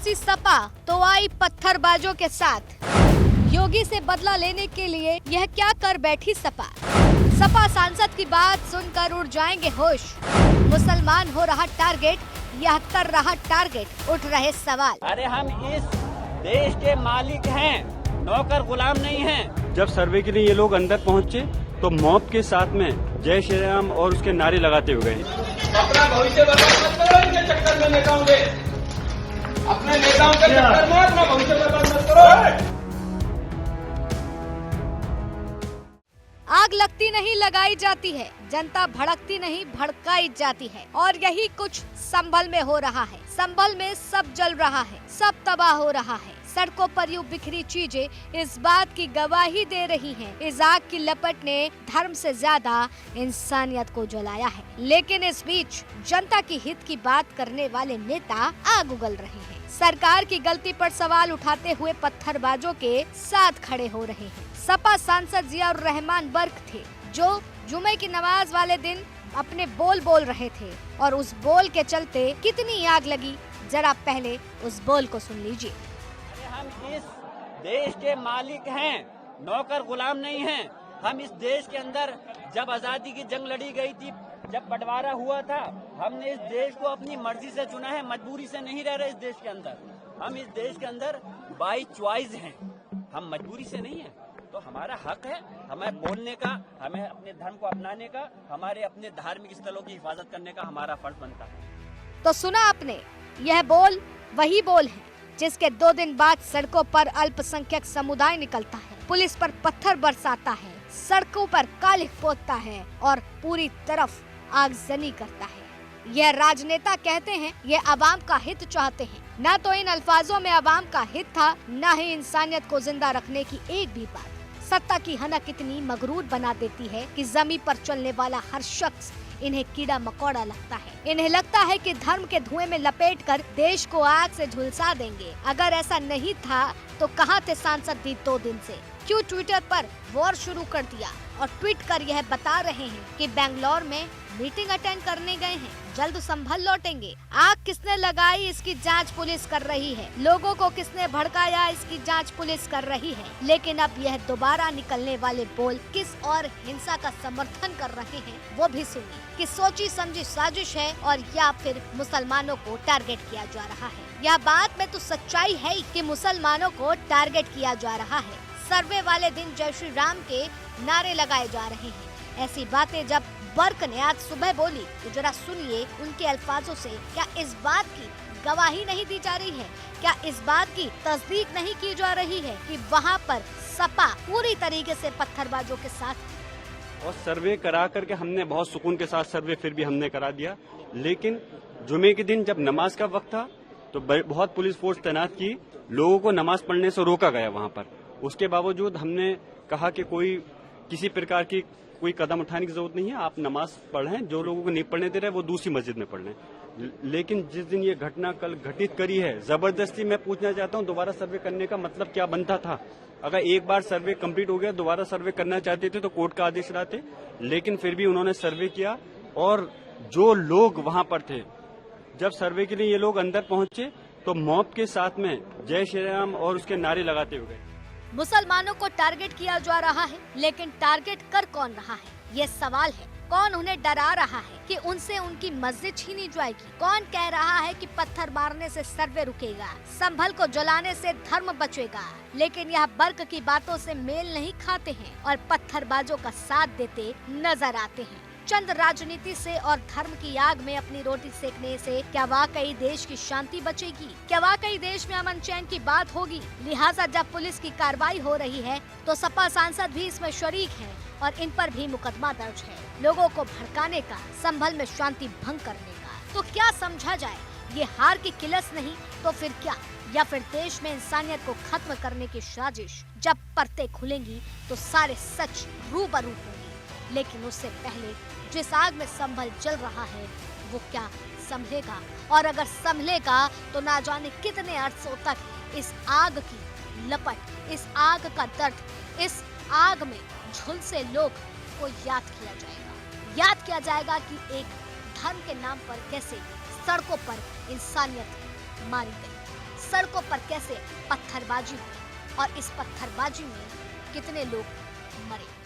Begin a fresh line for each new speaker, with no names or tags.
फंसी सपा तो आई पत्थरबाजों के साथ। योगी से बदला लेने के लिए यह क्या कर बैठी सपा। सपा सांसद की बात सुनकर उड़ जाएंगे होश। मुसलमान हो रहा टारगेट या कर रहा टारगेट, उठ रहे सवाल।
अरे हम इस देश के मालिक हैं, नौकर गुलाम नहीं हैं।
जब सर्वे के लिए ये लोग अंदर पहुंचे तो मॉब के साथ में जय श्री राम और उसके नारे लगाते हुए गए।
अपना भविष्य बर्बाद मत करो इनके चक्कर में, नेताओं के अपने नेताओं के चक्कर में अपना भविष्य बर्बाद मत करो।
आग लगती नहीं लगाई जाती है, जनता भड़कती नहीं भड़काई जाती है। और यही कुछ संभल में हो रहा है। संभल में सब जल रहा है, सब तबाह हो रहा है। सड़कों पर यूं बिखरी चीजें इस बात की गवाही दे रही हैं। इस आग की लपट ने धर्म से ज्यादा इंसानियत को जलाया है। लेकिन इस बीच जनता की हित की बात करने वाले नेता आग उगल रहे हैं। सरकार की गलती पर सवाल उठाते हुए पत्थरबाजों के साथ खड़े हो रहे हैं। सपा सांसद जियाउर रहमान वर्क थे जो जुमे की नमाज वाले दिन अपने बोल रहे थे और उस बोल के चलते कितनी आग लगी, जरा पहले उस बोल को सुन लीजिए।
हम इस देश के मालिक हैं, नौकर गुलाम नहीं हैं। हम इस देश के अंदर जब आजादी की जंग लड़ी गई थी, जब बंटवारा हुआ था, हमने इस देश को अपनी मर्जी से चुना है, मजबूरी से नहीं रह रहे इस देश के अंदर। हम इस देश के अंदर बाई चॉइस हैं, हम मजबूरी से नहीं है। तो हमारा हक है हमें बोलने का, हमें अपने धर्म को अपनाने का, हमारे अपने धार्मिक स्थलों की हिफाजत करने का हमारा फर्ज बनता है।
तो सुना आपने, यह बोल वही बोल है जिसके 2 दिन बाद सड़कों पर अल्पसंख्यक समुदाय निकलता है, पुलिस पर पत्थर बरसाता है, सड़कों पर कालिख पोतता है और पूरी तरफ आगजनी करता है। यह राजनेता कहते हैं ये अवाम का हित चाहते हैं। न तो इन अल्फाजों में अवाम का हित था, न ही इंसानियत को जिंदा रखने की एक भी बात। सत्ता की हनक इतनी मगरूर बना देती है कि जमीन पर चलने वाला हर शख्स इन्हें कीड़ा मकोड़ा लगता है। इन्हें लगता है कि धर्म के धुएं में लपेटकर देश को आग से झुलसा देंगे। अगर ऐसा नहीं था तो कहाँ थे सांसद भी 2 दिन से? क्यों ट्विटर पर वॉर शुरू कर दिया और ट्वीट कर यह बता रहे हैं कि बेंगलोर में मीटिंग अटेंड करने गए हैं, जल्द संभल लौटेंगे। आग किसने लगाई इसकी जांच पुलिस कर रही है। लोगों को किसने भड़काया इसकी जांच पुलिस कर रही है। लेकिन अब यह दोबारा निकलने वाले बोल किस और हिंसा का समर्थन कर रहे हैं वो भी सुनिए कि सोची समझी साजिश है और या फिर मुसलमानों को टारगेट किया जा रहा है। यह बात में तो सच्चाई है कि मुसलमानों को टारगेट किया जा रहा है। सर्वे वाले दिन जय श्री राम के नारे लगाए जा रहे हैं। ऐसी बातें जब वर्क ने आज सुबह बोली तो जरा सुनिए उनके अल्फाजों से। क्या इस बात की गवाही नहीं दी जा रही है? क्या इस बात की तस्दीक नहीं की जा रही है कि वहाँ पर सपा पूरी तरीके से पत्थरबाजों के साथ?
और सर्वे करा करके हमने बहुत सुकून के साथ सर्वे फिर भी हमने करा दिया। लेकिन जुमे के दिन जब नमाज का वक्त था तो बहुत पुलिस फोर्स तैनात की, लोगों को नमाज पढ़ने से रोका गया वहाँ पर। उसके बावजूद हमने कहा कि किसी प्रकार की कोई कदम उठाने की जरूरत नहीं है, आप नमाज पढ़ें, जो लोगों को नहीं पढ़ने दे रहे वो दूसरी मस्जिद में पढ़ लें। लेकिन जिस दिन ये घटना कल घटित करी है, जबरदस्ती मैं पूछना चाहता हूँ दोबारा सर्वे करने का मतलब क्या बनता था? अगर एक बार सर्वे कंप्लीट हो गया, दोबारा सर्वे करना चाहते थे तो कोर्ट का आदेश लाते। लेकिन फिर भी उन्होंने सर्वे किया और जो लोग वहां पर थे, जब सर्वे के लिए ये लोग अंदर पहुंचे तो मॉब के साथ में जय श्री राम और उसके नारे लगाते हुए गए।
मुसलमानों को टारगेट किया जा रहा है, लेकिन टारगेट कर कौन रहा है ये सवाल है। कौन उन्हें डरा रहा है कि उनसे उनकी मस्जिद छीनी जाएगी? कौन कह रहा है कि पत्थर मारने से सर्वे रुकेगा, संभल को जलाने से धर्म बचेगा? लेकिन यह वर्ग की बातों से मेल नहीं खाते हैं और पत्थरबाजों का साथ देते नजर आते हैं। चंद राजनीति से और धर्म की आग में अपनी रोटी सेकने से क्या वाकई देश की शांति बचेगी? क्या वाकई देश में अमन चैन की बात होगी? लिहाजा जब पुलिस की कार्रवाई हो रही है तो सपा सांसद भी इसमें शरीक हैं और इन पर भी मुकदमा दर्ज है, लोगों को भड़काने का, संभल में शांति भंग करने का। तो क्या समझा जाए, ये हार की किलस नहीं तो फिर क्या? या फिर देश में इंसानियत को खत्म करने की साजिश? जब परतें खुलेंगी तो सारे सच रूबरू होंगे। लेकिन उससे पहले जिस आग में संभल जल रहा है वो क्या संभलेगा? और अगर संभलेगा तो ना जाने कितने अरसों तक इस आग की लपट, इस आग का दर्द, इस आग में झुलसे लोग को याद किया जाएगा। याद किया जाएगा कि एक धर्म के नाम पर कैसे सड़कों पर इंसानियत मारी गई। सड़कों पर कैसे पत्थरबाजी हुई और इस पत्थरबाजी में कितने लोग मरे।